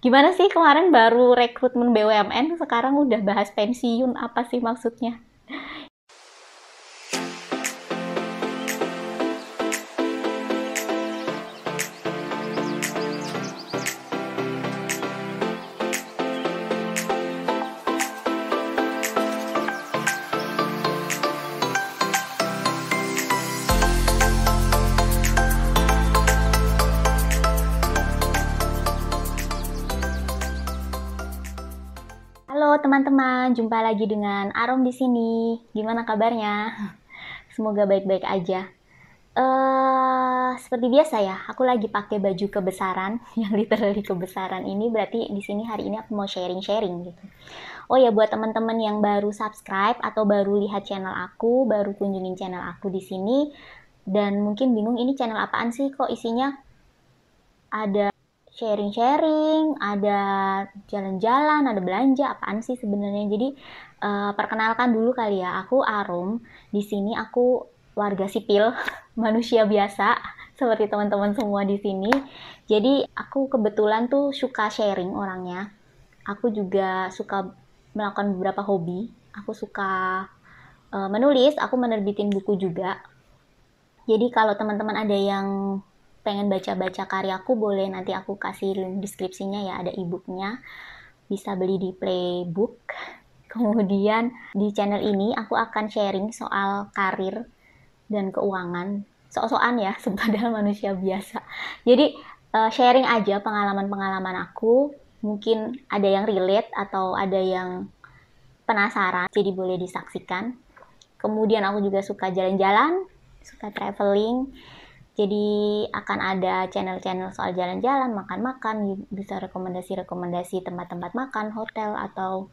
Gimana sih kemarin baru rekrutmen BUMN, sekarang udah bahas pensiun, apa sih maksudnya? Halo teman-teman, jumpa lagi dengan Arom di sini. Gimana kabarnya? Semoga baik-baik aja. Seperti biasa ya, aku lagi pakai baju kebesaran, yang literally kebesaran ini berarti di sini hari ini aku mau sharing-sharing gitu. Oh ya, buat teman-teman yang baru subscribe atau baru lihat channel aku, baru kunjungin channel aku di sini, dan mungkin bingung ini channel apaan sih, kok isinya ada sharing-sharing, ada jalan-jalan, ada belanja, apaan sih sebenarnya. Jadi perkenalkan dulu kali ya, aku Arum. Di sini aku warga sipil, manusia biasa seperti teman-teman semua di sini. Jadi aku kebetulan tuh suka sharing orangnya. Aku juga suka melakukan beberapa hobi. Aku suka menulis, aku menerbitin buku juga. Jadi kalau teman-teman ada yang pengen baca-baca karyaku, boleh nanti aku kasih link deskripsinya ya, ada e-booknya. Bisa beli di Playbook. Kemudian di channel ini aku akan sharing soal karir dan keuangan. Sok-sokan ya, padahal manusia biasa. Jadi sharing aja pengalaman-pengalaman aku. Mungkin ada yang relate atau ada yang penasaran, jadi boleh disaksikan. Kemudian aku juga suka jalan-jalan, suka traveling. Jadi akan ada channel-channel soal jalan-jalan, makan-makan, bisa rekomendasi-rekomendasi tempat-tempat makan, hotel, atau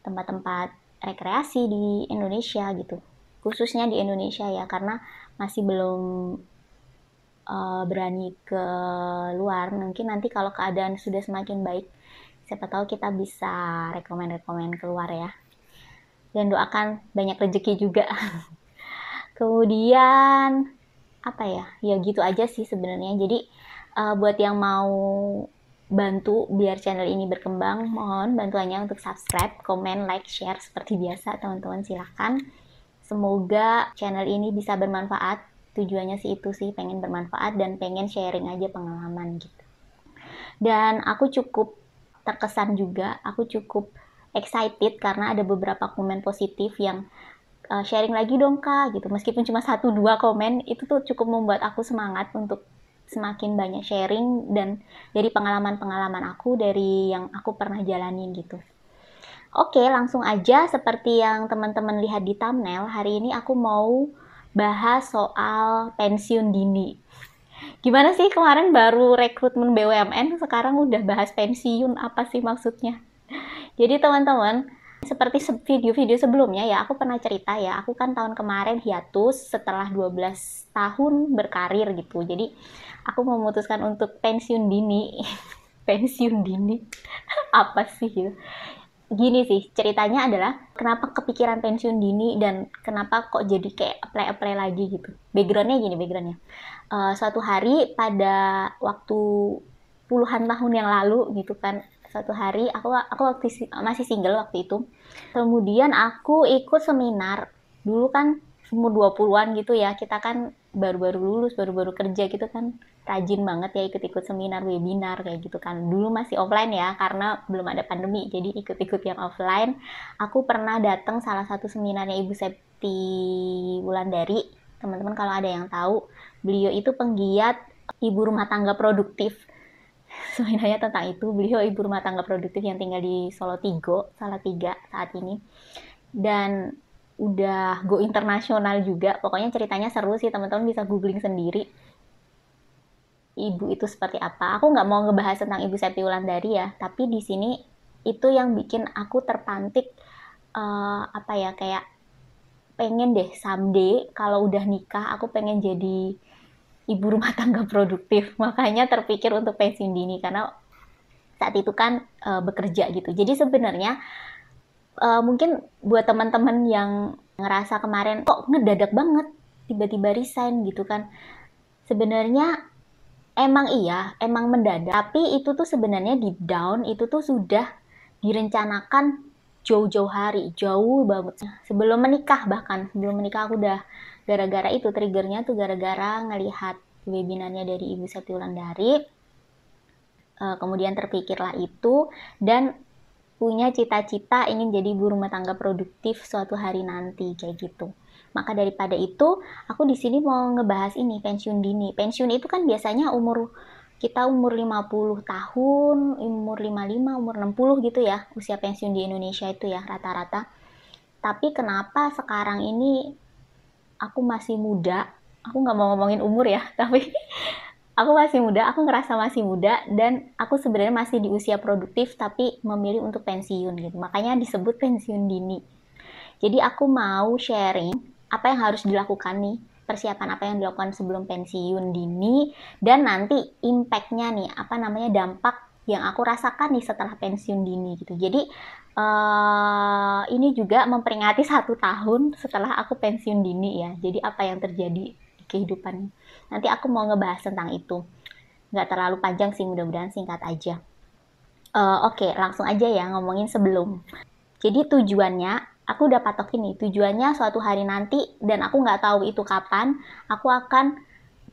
tempat-tempat rekreasi di Indonesia gitu. Khususnya di Indonesia ya, karena masih belum berani ke luar. Mungkin nanti kalau keadaan sudah semakin baik, siapa tahu kita bisa rekomend-rekomend keluar ya. Dan doakan banyak rezeki juga. Kemudian apa ya, ya gitu aja sih sebenarnya. Jadi buat yang mau bantu biar channel ini berkembang, mohon bantuannya untuk subscribe, komen, like, share seperti biasa teman-teman, silahkan. Semoga channel ini bisa bermanfaat. Tujuannya sih itu sih, pengen bermanfaat dan pengen sharing aja pengalaman gitu. Dan aku cukup terkesan juga, aku cukup excited karena ada beberapa komen positif yang sharing lagi dong kak gitu, meskipun cuma 1-2 komen itu tuh cukup membuat aku semangat untuk semakin banyak sharing dan dari pengalaman-pengalaman aku, dari yang aku pernah jalanin gitu. Oke, langsung aja seperti yang teman-teman lihat di thumbnail, hari ini aku mau bahas soal pensiun dini. Gimana sih kemarin baru rekrutmen BUMN, sekarang udah bahas pensiun, apa sih maksudnya? Jadi teman-teman, seperti video-video sebelumnya ya, aku pernah cerita ya, aku kan tahun kemarin hiatus setelah 12 tahun berkarir gitu. Jadi aku memutuskan untuk pensiun dini. Pensiun dini. Apa sih gitu? Gini sih, ceritanya adalah kenapa kepikiran pensiun dini dan kenapa kok jadi kayak apply-apply lagi gitu. Backgroundnya gini, backgroundnya. Suatu hari pada waktu puluhan tahun yang lalu gitu kan, suatu hari aku waktu masih single waktu itu. Kemudian aku ikut seminar. Dulu kan umur 20-an gitu ya, kita kan baru-baru lulus, baru-baru kerja gitu kan, rajin banget ya ikut-ikut seminar, webinar kayak gitu kan. Dulu masih offline ya, karena belum ada pandemi, jadi ikut-ikut yang offline. Aku pernah datang salah satu seminarnya Ibu Septi Wulandari. Teman-teman kalau ada yang tahu, beliau itu penggiat ibu rumah tangga produktif. Sebenarnya tentang itu, beliau ibu rumah tangga produktif yang tinggal di Solo Tigo, Salatiga saat ini. Dan udah go internasional juga. Pokoknya ceritanya seru sih, teman-teman bisa googling sendiri. Ibu itu seperti apa. Aku nggak mau ngebahas tentang Ibu Septi Wulandari ya, tapi di sini itu yang bikin aku terpantik apa ya, kayak pengen deh someday kalau udah nikah aku pengen jadi ibu rumah tangga produktif. Makanya terpikir untuk pensiun dini karena saat itu kan bekerja gitu. Jadi sebenarnya mungkin buat teman-teman yang ngerasa kemarin kok ngedadak banget tiba-tiba resign gitu kan. Sebenarnya Emang iya, emang mendadak. Tapi itu tuh sebenarnya di down itu tuh sudah direncanakan jauh-jauh hari, jauh banget. Sebelum menikah bahkan, sebelum menikah aku udah gara-gara itu triggernya tuh gara-gara ngelihat webinarnya dari Ibu Seti Wulandari. Kemudian terpikirlah itu dan punya cita-cita ingin jadi ibu rumah tangga produktif suatu hari nanti kayak gitu. Maka daripada itu, aku di sini mau ngebahas ini pensiun dini. Pensiun itu kan biasanya kita umur 50 tahun, umur 55, umur 60 gitu ya, usia pensiun di Indonesia itu ya rata-rata. Tapi kenapa sekarang ini aku masih muda? Aku nggak mau ngomongin umur ya, tapi aku masih muda, aku ngerasa masih muda dan aku sebenarnya masih di usia produktif tapi memilih untuk pensiun gitu. Makanya disebut pensiun dini. Jadi aku mau sharing apa yang harus dilakukan nih, persiapan apa yang dilakukan sebelum pensiun dini dan nanti impact-nya nih, apa namanya dampak yang aku rasakan nih setelah pensiun dini gitu. Jadi ini juga memperingati 1 tahun setelah aku pensiun dini ya. Jadi apa yang terjadi di kehidupan. Nanti aku mau ngebahas tentang itu. Nggak terlalu panjang sih, mudah-mudahan singkat aja. Oke, langsung aja ya ngomongin sebelum. Jadi tujuannya, aku udah patok ini. Tujuannya suatu hari nanti dan aku nggak tahu itu kapan, aku akan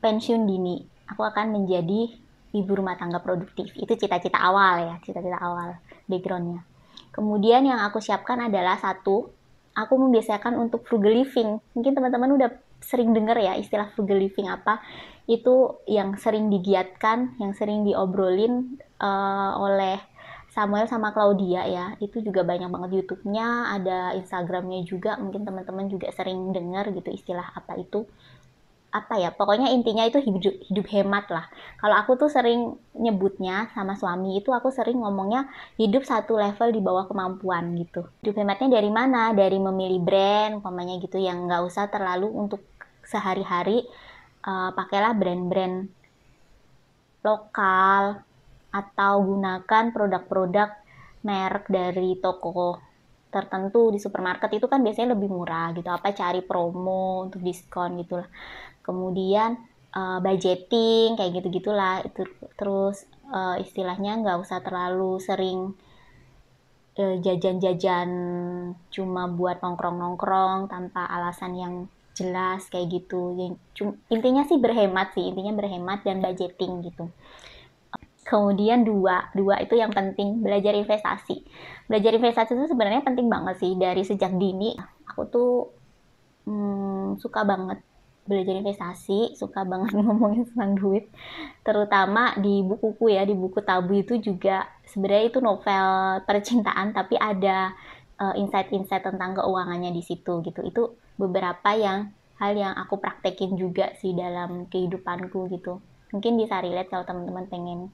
pensiun dini. Aku akan menjadi ibu rumah tangga produktif. Itu cita-cita awal ya, cita-cita awal backgroundnya. Kemudian yang aku siapkan adalah satu, aku membiasakan untuk frugal living. Mungkin teman-teman udah sering dengar ya istilah frugal living apa. Itu yang sering digiatkan, yang sering diobrolin oleh Samuel sama Claudia ya. Itu juga banyak banget YouTube-nya, ada Instagram-nya juga. Mungkin teman-teman juga sering dengar gitu istilah apa itu. Apa ya, pokoknya intinya itu hidup hemat lah. Kalau aku tuh sering nyebutnya sama suami itu, aku sering ngomongnya hidup satu level di bawah kemampuan gitu. Hidup hematnya dari mana? Dari memilih brand umpamanya gitu, yang nggak usah terlalu untuk sehari-hari pakailah brand-brand lokal atau gunakan produk-produk merek dari toko tertentu di supermarket. Itu kan biasanya lebih murah gitu, apa cari promo untuk diskon gitu lah. Kemudian budgeting kayak gitu-gitulah itu. Terus istilahnya nggak usah terlalu sering jajan-jajan cuma buat nongkrong-nongkrong tanpa alasan yang jelas kayak gitu. Intinya sih berhemat sih, intinya berhemat dan budgeting gitu. Kemudian dua itu yang penting, belajar investasi. Belajar investasi itu sebenarnya penting banget sih dari sejak dini. Aku tuh suka banget belajar investasi, suka banget ngomongin tentang duit, terutama di bukuku ya, di buku Tabu itu juga sebenarnya itu novel percintaan tapi ada insight-insight tentang keuangannya di situ gitu. Itu beberapa hal yang aku praktekin juga sih dalam kehidupanku gitu. Mungkin bisa relate kalau teman-teman pengen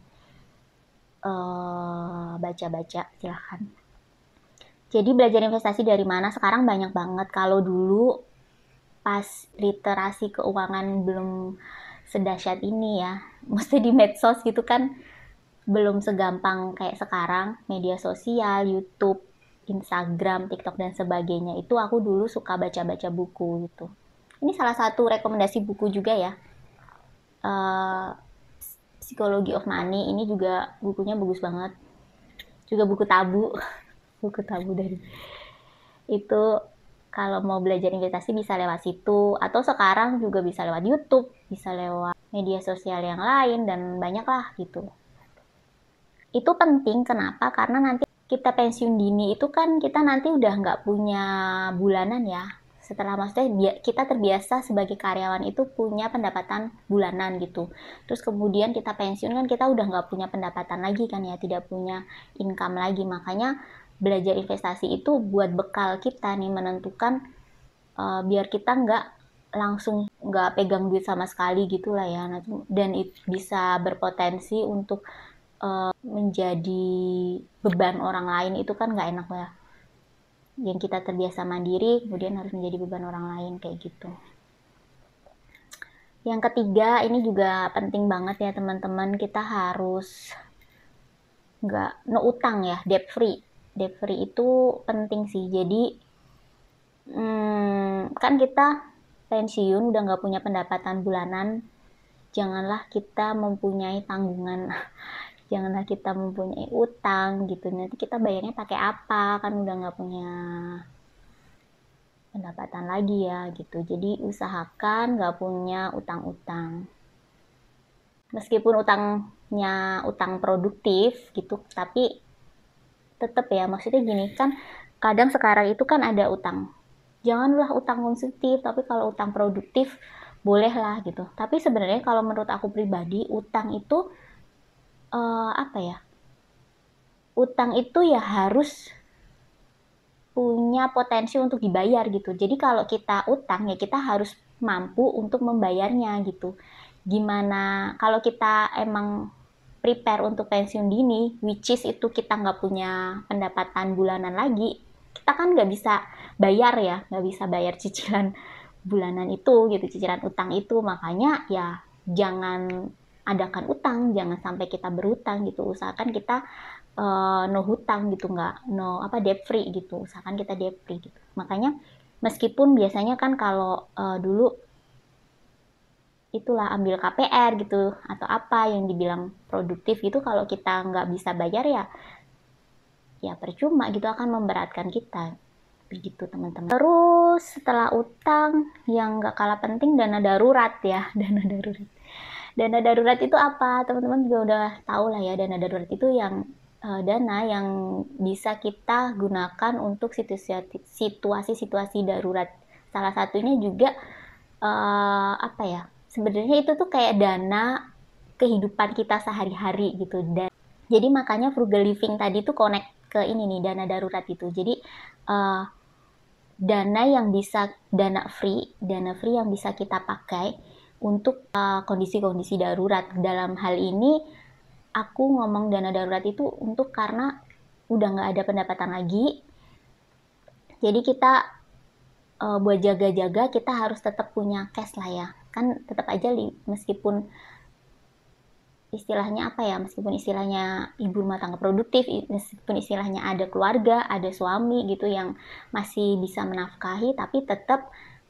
baca-baca, silahkan. Jadi belajar investasi dari mana? Sekarang banyak banget. Kalau dulu pas literasi keuangan belum sedahsyat ini ya, mesti di medsos gitu kan, belum segampang kayak sekarang, media sosial, YouTube, Instagram, TikTok dan sebagainya. Itu aku dulu suka baca-baca buku gitu. Ini salah satu rekomendasi buku juga ya. Uh, Psychology of Money ini juga bukunya bagus banget. Juga buku Tabu, buku Tabu dari itu. Kalau mau belajar investasi bisa lewat situ, atau sekarang juga bisa lewat YouTube, bisa lewat media sosial yang lain dan banyak lah gitu. Itu penting kenapa? Karena nanti kita pensiun dini itu kan kita nanti udah nggak punya bulanan ya. Setelah maksudnya kita terbiasa sebagai karyawan itu punya pendapatan bulanan gitu. Terus kemudian kita pensiun kan kita udah nggak punya pendapatan lagi kan ya, tidak punya income lagi. Makanya belajar investasi itu buat bekal kita nih menentukan biar kita nggak langsung nggak pegang duit sama sekali gitu lah ya. Dan bisa berpotensi untuk menjadi beban orang lain, itu kan nggak enak ya. Yang kita terbiasa mandiri kemudian harus menjadi beban orang lain kayak gitu. Yang ketiga ini juga penting banget ya teman-teman, kita harus nggak no utang ya, debt free. Debt free itu penting sih. Jadi kan kita pensiun udah nggak punya pendapatan bulanan, janganlah kita mempunyai tanggungan, janganlah kita mempunyai utang gitu, nanti kita bayarnya pakai apa, kan udah nggak punya pendapatan lagi ya gitu. Jadi usahakan nggak punya utang-utang, meskipun utangnya utang produktif gitu, tapi tetap ya, maksudnya gini kan, kadang sekarang itu kan ada utang, janganlah utang konsumtif, tapi kalau utang produktif bolehlah gitu. Tapi sebenarnya kalau menurut aku pribadi, utang itu apa ya, utang itu ya harus punya potensi untuk dibayar gitu. Jadi kalau kita utang ya kita harus mampu untuk membayarnya gitu. Gimana kalau kita emang prepare untuk pensiun dini, which is itu kita nggak punya pendapatan bulanan lagi, kita kan nggak bisa bayar ya, nggak bisa bayar cicilan bulanan itu gitu, cicilan utang itu. Makanya ya jangan adakan utang, jangan sampai kita berutang gitu. Usahakan kita no hutang gitu, nggak no apa debt free gitu, usahakan kita debt free gitu. Makanya meskipun biasanya kan kalau dulu itulah ambil KPR gitu atau apa yang dibilang produktif gitu, kalau kita nggak bisa bayar ya ya percuma gitu, akan memberatkan kita begitu teman-teman. Terus setelah utang yang nggak kalah penting, dana darurat ya. Dana darurat itu apa, teman-teman juga udah tahu lah ya. Dana darurat itu yang dana yang bisa kita gunakan untuk situasi-situasi darurat. Salah satunya juga apa ya, sebenarnya itu tuh kayak dana kehidupan kita sehari-hari gitu. Dan jadi makanya frugal living tadi tuh connect ke ini nih, dana darurat itu. Jadi dana free yang bisa kita pakai untuk kondisi-kondisi darurat. Dalam hal ini aku ngomong dana darurat itu untuk karena udah nggak ada pendapatan lagi, jadi kita buat jaga-jaga kita harus tetap punya cash lah ya, kan tetap aja meskipun istilahnya apa ya, meskipun istilahnya ibu rumah tangga produktif, meskipun istilahnya ada keluarga, ada suami gitu yang masih bisa menafkahi, tapi tetap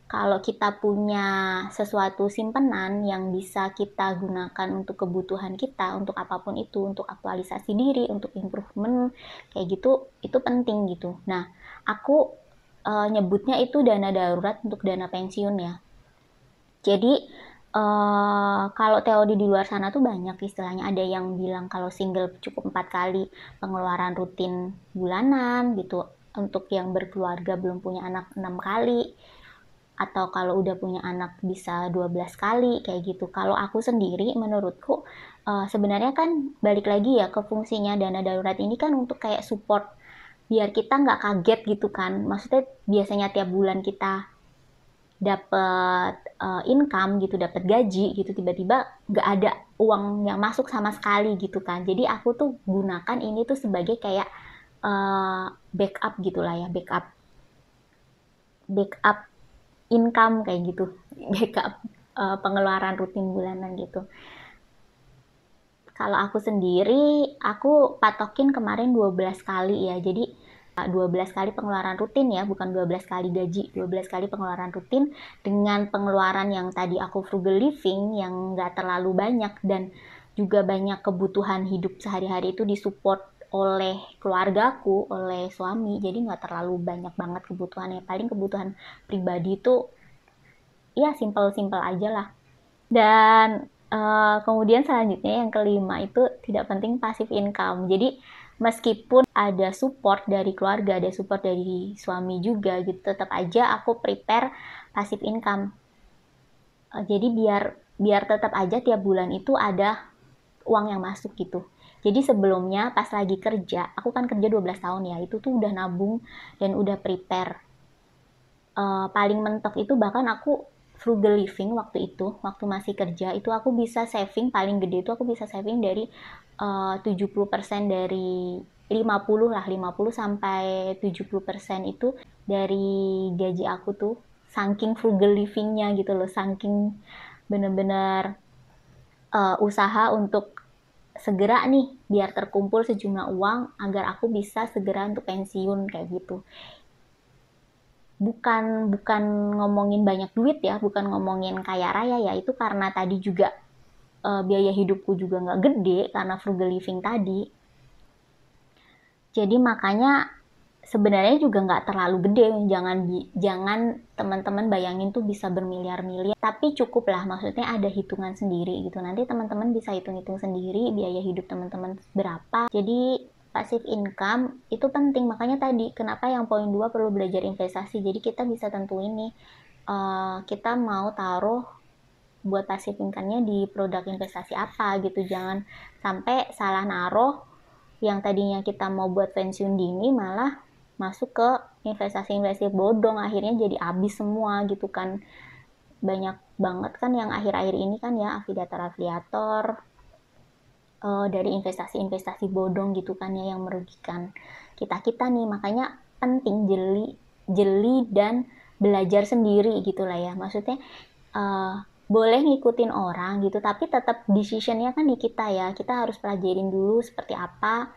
kalau kita punya sesuatu simpanan yang bisa kita gunakan untuk kebutuhan kita, untuk apapun itu, untuk aktualisasi diri, untuk improvement, kayak gitu, itu penting gitu. Nah, aku nyebutnya itu dana darurat untuk dana pensiun ya. Jadi kalau teori di luar sana tuh banyak istilahnya, ada yang bilang kalau single cukup 4 kali pengeluaran rutin bulanan gitu, untuk yang berkeluarga belum punya anak 6 kali, atau kalau udah punya anak bisa 12 kali kayak gitu. Kalau aku sendiri menurutku sebenarnya kan balik lagi ya ke fungsinya dana darurat ini kan untuk kayak support biar kita nggak kaget gitu kan. Maksudnya biasanya tiap bulan kita dapat income gitu, dapat gaji gitu, tiba-tiba nggak ada uang yang masuk sama sekali gitu kan. Jadi aku tuh gunakan ini tuh sebagai kayak backup gitulah ya, backup income kayak gitu, backup pengeluaran rutin bulanan gitu. Kalau aku sendiri, aku patokin kemarin 12 kali ya. Jadi 12 kali pengeluaran rutin ya, bukan 12 kali gaji, 12 kali pengeluaran rutin dengan pengeluaran yang tadi aku frugal living yang nggak terlalu banyak, dan juga banyak kebutuhan hidup sehari-hari itu disupport oleh keluargaku, oleh suami, jadi nggak terlalu banyak banget kebutuhannya. Paling kebutuhan pribadi itu ya simple-simple aja lah. Dan kemudian selanjutnya yang kelima itu tidak penting, passive income. Jadi meskipun ada support dari keluarga, ada support dari suami juga gitu, tetap aja aku prepare passive income. Jadi biar tetap aja tiap bulan itu ada uang yang masuk gitu. Jadi sebelumnya pas lagi kerja, aku kan kerja 12 tahun ya, itu tuh udah nabung dan udah prepare. Paling mentok itu bahkan aku frugal living waktu itu, waktu masih kerja itu aku bisa saving, paling gede itu aku bisa saving dari 70% dari 50 lah, 50 sampai 70% itu dari gaji aku tuh, saking frugal livingnya gitu loh, saking bener-bener usaha untuk segera nih biar terkumpul sejumlah uang agar aku bisa segera untuk pensiun kayak gitu. Bukan ngomongin banyak duit ya, bukan ngomongin kaya raya ya, itu karena tadi juga biaya hidupku juga nggak gede karena frugal living tadi. Jadi makanya sebenarnya juga nggak terlalu gede, jangan teman-teman bayangin tuh bisa bermiliar-miliar, tapi cukup lah, maksudnya ada hitungan sendiri gitu. Nanti teman-teman bisa hitung-hitung sendiri biaya hidup teman-teman berapa. Jadi passive income itu penting, makanya tadi kenapa yang poin 2 perlu belajar investasi. Jadi kita bisa tentuin nih, kita mau taruh buat passive income-nya di produk investasi apa gitu. Jangan sampai salah naruh, yang tadinya kita mau buat pensiun dini malah masuk ke investasi bodong, akhirnya jadi habis semua gitu kan. Banyak banget kan yang akhir-akhir ini kan ya afiliator dari investasi bodong gitu kan ya, yang merugikan kita nih. Makanya penting jeli dan belajar sendiri gitulah ya, maksudnya boleh ngikutin orang gitu, tapi tetap decisionnya kan di kita ya. Kita harus pelajarin dulu seperti apa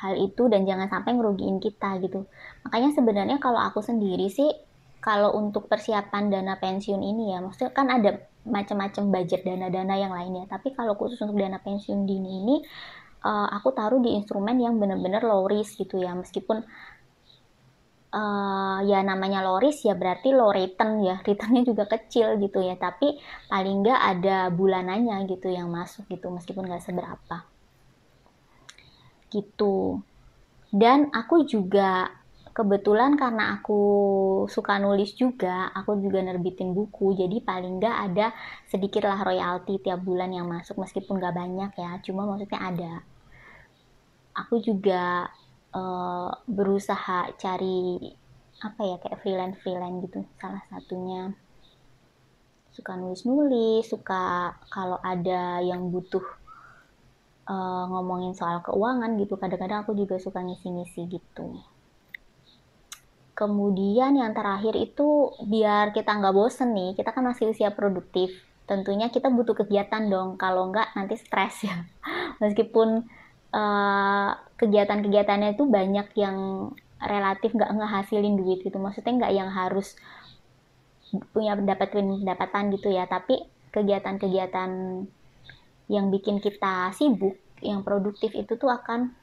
hal itu dan jangan sampai ngerugiin kita gitu. Makanya sebenarnya kalau aku sendiri sih, kalau untuk persiapan dana pensiun ini ya, maksudnya kan ada macam-macam budget dana-dana yang lainnya, tapi kalau khusus untuk dana pensiun dini ini, aku taruh di instrumen yang benar-benar low risk gitu ya. Meskipun ya namanya low risk ya berarti low return ya, returnnya juga kecil gitu ya, tapi paling nggak ada bulanannya gitu yang masuk gitu, meskipun nggak seberapa gitu. Dan aku juga kebetulan karena aku suka nulis juga, aku juga nerbitin buku, jadi paling nggak ada sedikit lah royalti tiap bulan yang masuk, meskipun nggak banyak ya, cuma maksudnya ada. Aku juga berusaha cari apa ya, kayak freelance gitu, salah satunya suka nulis-nulis, suka kalau ada yang butuh ngomongin soal keuangan gitu, kadang-kadang aku juga suka ngisi-ngisi gitu. Kemudian yang terakhir itu biar kita nggak bosen nih, kita kan masih usia produktif, tentunya kita butuh kegiatan dong, kalau nggak nanti stres ya. Meskipun kegiatan-kegiatannya itu banyak yang relatif nggak ngehasilin duit gitu, maksudnya nggak yang harus punya pendapatan gitu ya, tapi kegiatan-kegiatan yang bikin kita sibuk, yang produktif itu tuh akan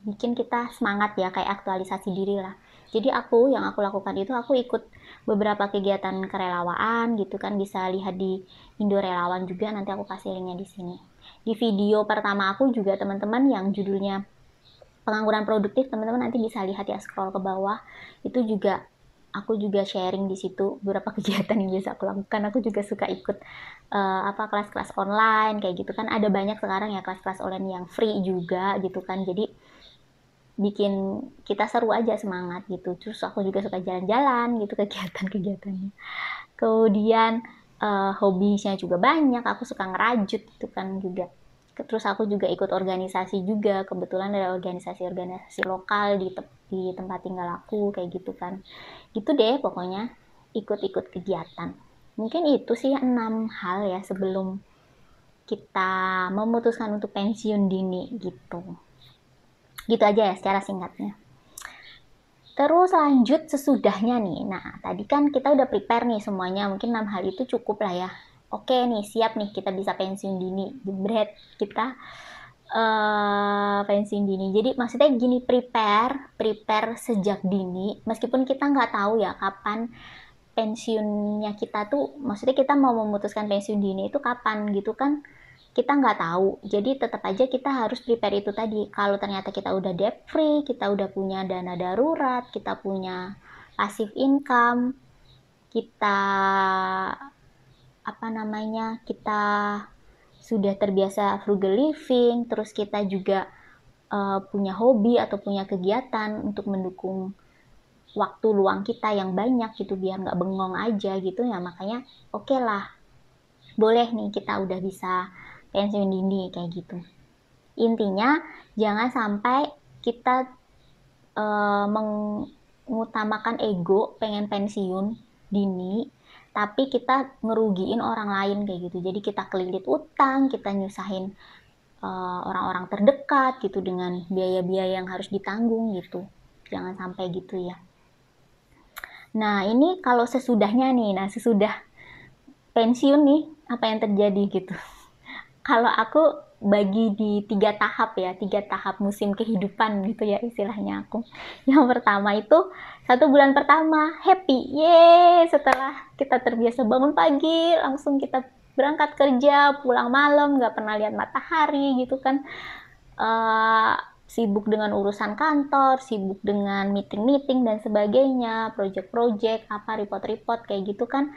bikin kita semangat ya, kayak aktualisasi diri lah. Jadi yang aku lakukan itu, aku ikut beberapa kegiatan kerelawaan gitu kan, bisa lihat di Indo Relawan juga, nanti aku kasih linknya di sini. Di video pertama aku juga teman-teman yang judulnya pengangguran produktif, teman-teman nanti bisa lihat ya, scroll ke bawah. Itu juga aku juga sharing di situ beberapa kegiatan yang biasa aku lakukan. Aku juga suka ikut kelas-kelas online kayak gitu kan, ada banyak sekarang ya kelas-kelas online yang free juga gitu kan, jadi bikin kita seru aja, semangat gitu. Terus aku juga suka jalan-jalan gitu, kegiatan-kegiatannya. Kemudian hobinya juga banyak, aku suka ngerajut gitu kan juga. Terus aku juga ikut organisasi juga, kebetulan ada organisasi-organisasi lokal di tempat tinggal aku kayak gitu kan. Gitu deh pokoknya, ikut-ikut kegiatan. Mungkin itu sih 6 hal ya sebelum kita memutuskan untuk pensiun dini gitu. Gitu aja ya secara singkatnya. Terus lanjut sesudahnya nih. Nah, tadi kan kita udah prepare nih semuanya. Mungkin 6 hal itu cukup lah ya. Oke nih, siap nih kita bisa pensiun dini. Jebret, kita pensiun dini. Jadi maksudnya gini, prepare sejak dini. Meskipun kita nggak tahu ya kapan pensiunnya kita tuh, maksudnya kita mau memutuskan pensiun dini itu kapan gitu kan, kita nggak tahu. Jadi tetap aja kita harus prepare itu tadi. Kalau ternyata kita udah debt free, kita udah punya dana darurat, kita punya passive income, kita kita sudah terbiasa frugal living, terus kita juga punya hobi atau punya kegiatan untuk mendukung waktu luang kita yang banyak gitu, biar nggak bengong aja gitu ya. Makanya oke lah, boleh nih kita udah bisa pensiun dini kayak gitu. Intinya jangan sampai kita mengutamakan ego pengen pensiun dini, tapi kita ngerugiin orang lain kayak gitu. Jadi kita kelilit utang, kita nyusahin orang-orang terdekat gitu dengan biaya-biaya yang harus ditanggung gitu. Jangan sampai gitu ya. Nah ini kalau sesudahnya nih, sesudah pensiun nih, apa yang terjadi gitu. Kalau aku bagi di 3 tahap ya, 3 tahap musim kehidupan gitu ya istilahnya aku. Yang pertama itu 1 bulan pertama happy, yeay, setelah kita terbiasa bangun pagi langsung kita berangkat kerja, pulang malam nggak pernah lihat matahari gitu kan. Sibuk dengan urusan kantor, sibuk dengan meeting-meeting dan sebagainya, project-project, apa report-report kayak gitu kan.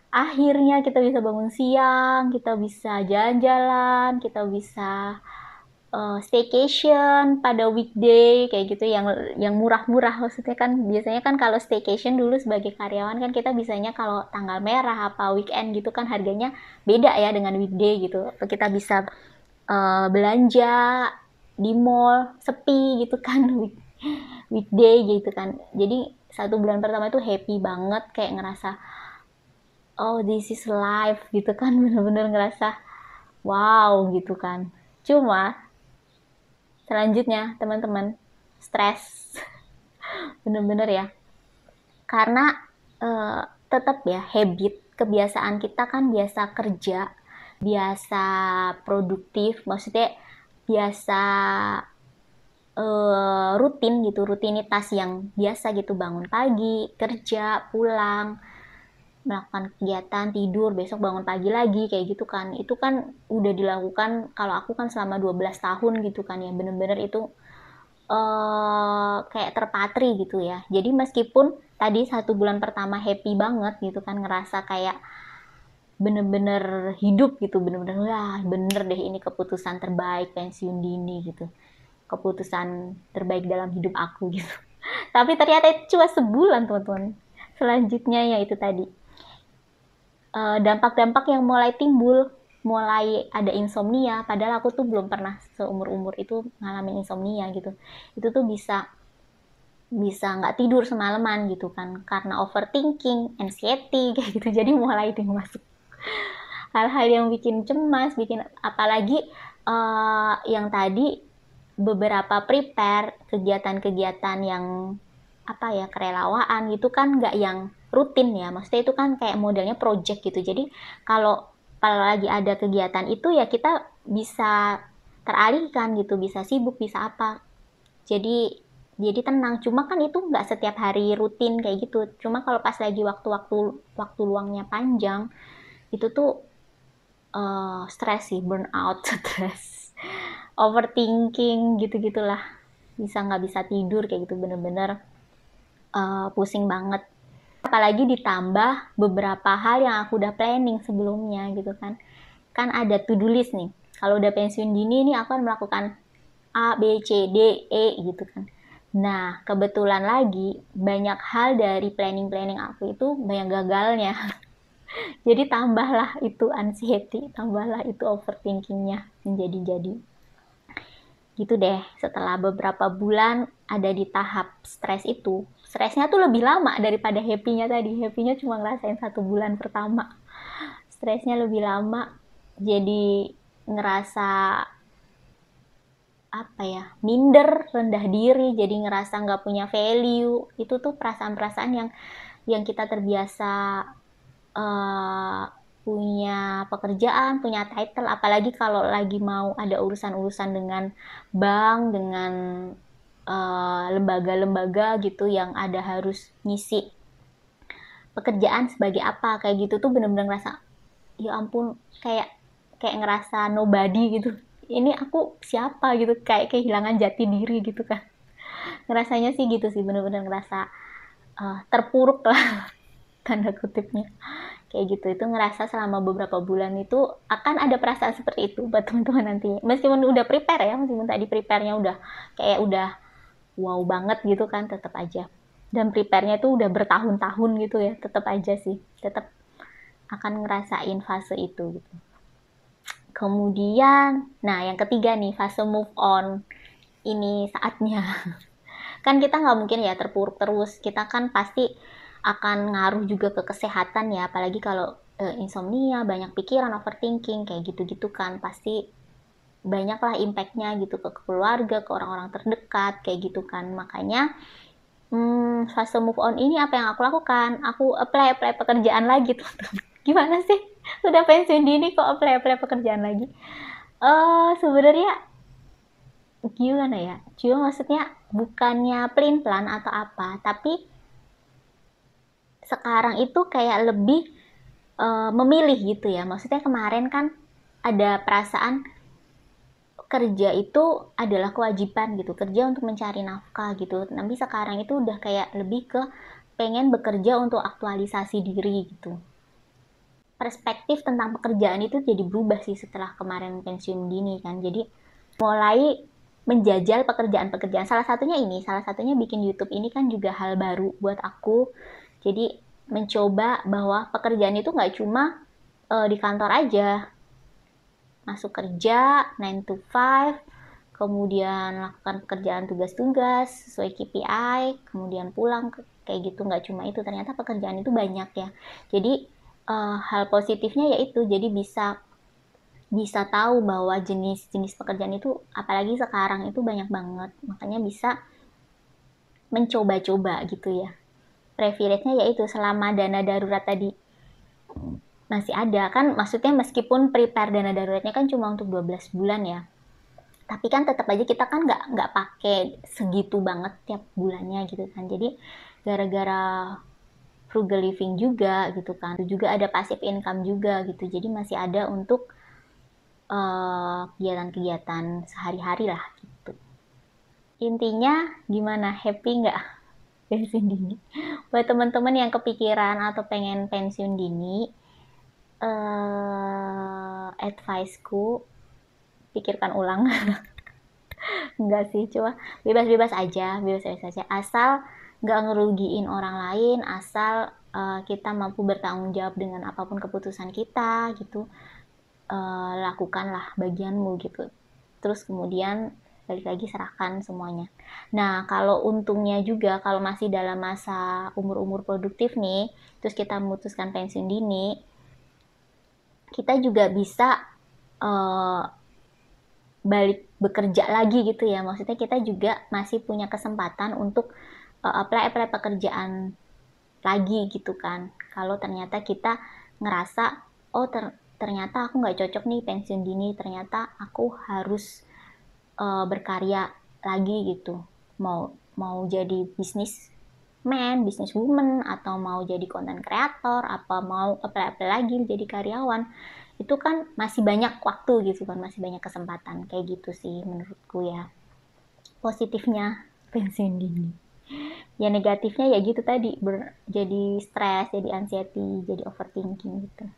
Akhirnya kita bisa bangun siang, kita bisa jalan-jalan, kita bisa staycation pada weekday kayak gitu, yang murah-murah. Maksudnya kan biasanya kan kalau staycation dulu sebagai karyawan kan kita bisanya kalau tanggal merah apa weekend gitu kan harganya beda ya dengan weekday gitu. Kita bisa belanja di mall sepi gitu kan weekday gitu kan. Jadi 1 bulan pertama itu happy banget, kayak ngerasa oh this is life gitu kan, bener-bener ngerasa wow gitu kan. Cuma selanjutnya teman-teman stres bener-bener ya, karena tetap ya habit kebiasaan kita kan biasa kerja, biasa produktif, maksudnya biasa rutin gitu, rutinitas yang biasa gitu, bangun pagi, kerja, pulang, melakukan kegiatan, tidur, besok bangun pagi lagi kayak gitu kan. Itu kan udah dilakukan kalau aku kan selama 12 tahun gitu kan ya, bener-bener itu kayak terpatri gitu ya. Jadi meskipun tadi 1 bulan pertama happy banget gitu kan, ngerasa kayak bener-bener hidup gitu, bener-bener wah bener deh ini keputusan terbaik pensiun dini gitu, keputusan terbaik dalam hidup aku gitu. Tapi ternyata itu cuma sebulan teman-teman. Selanjutnya ya itu tadi dampak-dampak yang mulai timbul, mulai ada insomnia, padahal aku tuh belum pernah seumur-umur itu ngalamin insomnia gitu. Itu tuh bisa bisa nggak tidur semalaman gitu kan karena overthinking, anxiety kayak gitu. Jadi mulai tuh masuk hal-hal yang bikin cemas, bikin apalagi yang tadi beberapa prepare kegiatan-kegiatan yang apa ya kerelawaan gitu kan nggak yang rutin ya, maksudnya itu kan kayak modelnya project gitu. Jadi kalau lagi ada kegiatan itu ya kita bisa teralihkan gitu, bisa sibuk, bisa apa. Jadi tenang. Cuma kan itu nggak setiap hari rutin kayak gitu. Cuma kalau pas lagi waktu luangnya panjang itu tuh stres sih, burnout, stres, overthinking gitu-gitulah. Nggak bisa tidur kayak gitu, bener-bener pusing banget. Apalagi ditambah beberapa hal yang aku udah planning sebelumnya gitu kan. Kan ada to do list nih. Kalau udah pensiun dini nih aku akan melakukan A, B, C, D, E gitu kan. Nah, kebetulan lagi banyak hal dari planning-planning aku itu banyak gagalnya. Jadi tambahlah itu anxiety, tambahlah itu overthinkingnya menjadi-jadi. Gitu deh, setelah beberapa bulan ada di tahap stres itu, stresnya tuh lebih lama daripada happy-nya tadi. Happy-nya cuma ngerasain 1 bulan pertama. Stresnya lebih lama, jadi ngerasa apa ya, minder, rendah diri, jadi ngerasa nggak punya value. Itu tuh perasaan-perasaan yang kita terbiasa uh, punya pekerjaan, punya title, apalagi kalau lagi mau ada urusan-urusan dengan bank, dengan lembaga-lembaga gitu yang ada harus ngisi pekerjaan sebagai apa kayak gitu tuh bener-bener ngerasa ya ampun, kayak kayak ngerasa nobody gitu, ini aku siapa gitu, kayak kehilangan jati diri gitu kan. Ngerasanya sih gitu sih, bener-bener ngerasa terpuruk lah tanda kutipnya kayak gitu. Itu ngerasa selama beberapa bulan itu akan ada perasaan seperti itu buat teman-teman nanti, meskipun udah prepare ya, meskipun tadi prepare-nya udah kayak udah wow banget gitu kan, tetap aja, dan prepare-nya tuh udah bertahun-tahun gitu ya, tetap aja sih, tetap akan ngerasain fase itu gitu. Kemudian nah yang ketiga nih, fase move on. Ini saatnya kan kita nggak mungkin ya terpuruk terus, kita kan pasti akan ngaruh juga ke kesehatan ya, apalagi kalau insomnia, banyak pikiran, overthinking kayak gitu-gitu kan, pasti banyaklah impactnya gitu ke keluarga, ke orang-orang terdekat kayak gitu kan. Makanya fase move on ini apa yang aku lakukan, aku apply pekerjaan lagi tuh. Gimana sih Udah pensiun dini kok apply pekerjaan lagi. Sebenarnya gimana ya? Cuma maksudnya bukannya pelin-pelan atau apa, tapi sekarang itu kayak lebih memilih gitu ya. Maksudnya kemarin kan ada perasaan kerja itu adalah kewajiban gitu, kerja untuk mencari nafkah gitu. Tapi sekarang itu udah kayak lebih ke pengen bekerja untuk aktualisasi diri gitu. Perspektif tentang pekerjaan itu jadi berubah sih setelah kemarin pensiun dini kan. Jadi mulai menjajal pekerjaan-pekerjaan. Salah satunya bikin YouTube ini kan juga hal baru buat aku. Jadi mencoba bahwa pekerjaan itu nggak cuma di kantor aja, masuk kerja 9 to 5, kemudian lakukan pekerjaan tugas-tugas sesuai KPI, kemudian pulang kayak gitu. Nggak cuma itu, ternyata pekerjaan itu banyak ya. Jadi hal positifnya yaitu jadi bisa tahu bahwa jenis-jenis pekerjaan itu apalagi sekarang itu banyak banget, makanya bisa mencoba-coba gitu ya. Privilege-nya yaitu selama dana darurat tadi masih ada kan, maksudnya meskipun prepare dana daruratnya kan cuma untuk 12 bulan ya, tapi kan tetap aja kita kan nggak pakai segitu banget tiap bulannya gitu kan. Jadi gara-gara frugal living juga gitu kan, juga ada passive income juga gitu, jadi masih ada untuk kegiatan-kegiatan sehari-hari lah gitu. Intinya gimana, happy nggak pensiun dini? Buat teman-teman yang kepikiran atau pengen pensiun dini, adviceku pikirkan ulang. Enggak sih, cuma bebas-bebas aja, asal nggak ngerugiin orang lain, asal kita mampu bertanggung jawab dengan apapun keputusan kita gitu. Lakukanlah bagianmu gitu, terus kemudian balik lagi serahkan semuanya. Nah, kalau untungnya juga kalau masih dalam masa umur-umur produktif nih, terus kita memutuskan pensiun dini, kita juga bisa balik bekerja lagi gitu ya. Maksudnya kita juga masih punya kesempatan untuk apply pekerjaan lagi gitu kan. Kalau ternyata kita ngerasa, oh ternyata aku nggak cocok nih pensiun dini, ternyata aku harus berkarya lagi gitu. Mau jadi businessman, businesswoman, atau mau jadi content creator, apa mau apply lagi jadi karyawan, itu kan masih banyak waktu gitu kan, masih banyak kesempatan kayak gitu sih menurutku ya. Positifnya pensiun dini. Ya negatifnya ya gitu tadi, jadi stres, jadi anxiety, jadi overthinking gitu.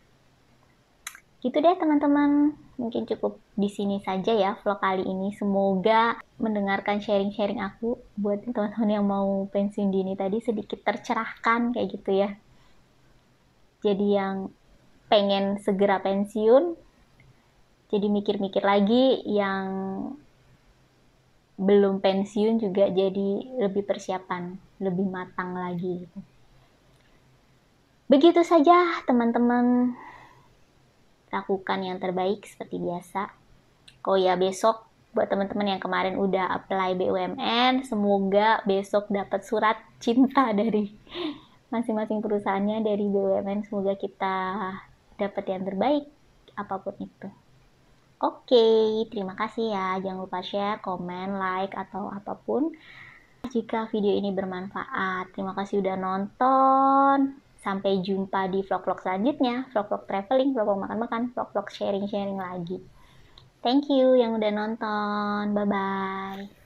Gitu deh teman-teman, mungkin cukup di sini saja ya vlog kali ini. Semoga mendengarkan sharing-sharing aku buat teman-teman yang mau pensiun dini tadi sedikit tercerahkan kayak gitu ya. Jadi yang pengen segera pensiun, jadi mikir-mikir lagi, yang belum pensiun juga jadi lebih persiapan, lebih matang lagi gitu. Begitu saja teman-teman, lakukan yang terbaik seperti biasa. Oh ya, besok buat teman-teman yang kemarin udah apply BUMN, semoga besok dapat surat cinta dari masing-masing perusahaannya, dari BUMN. Semoga kita dapat yang terbaik apapun itu. Oke, terima kasih ya. Jangan lupa share, komen, like, atau apapun jika video ini bermanfaat. Terima kasih udah nonton. Sampai jumpa di vlog-vlog selanjutnya. Vlog-vlog traveling, vlog-vlog makan-makan, vlog-vlog sharing-sharing lagi. Thank you yang udah nonton. Bye-bye.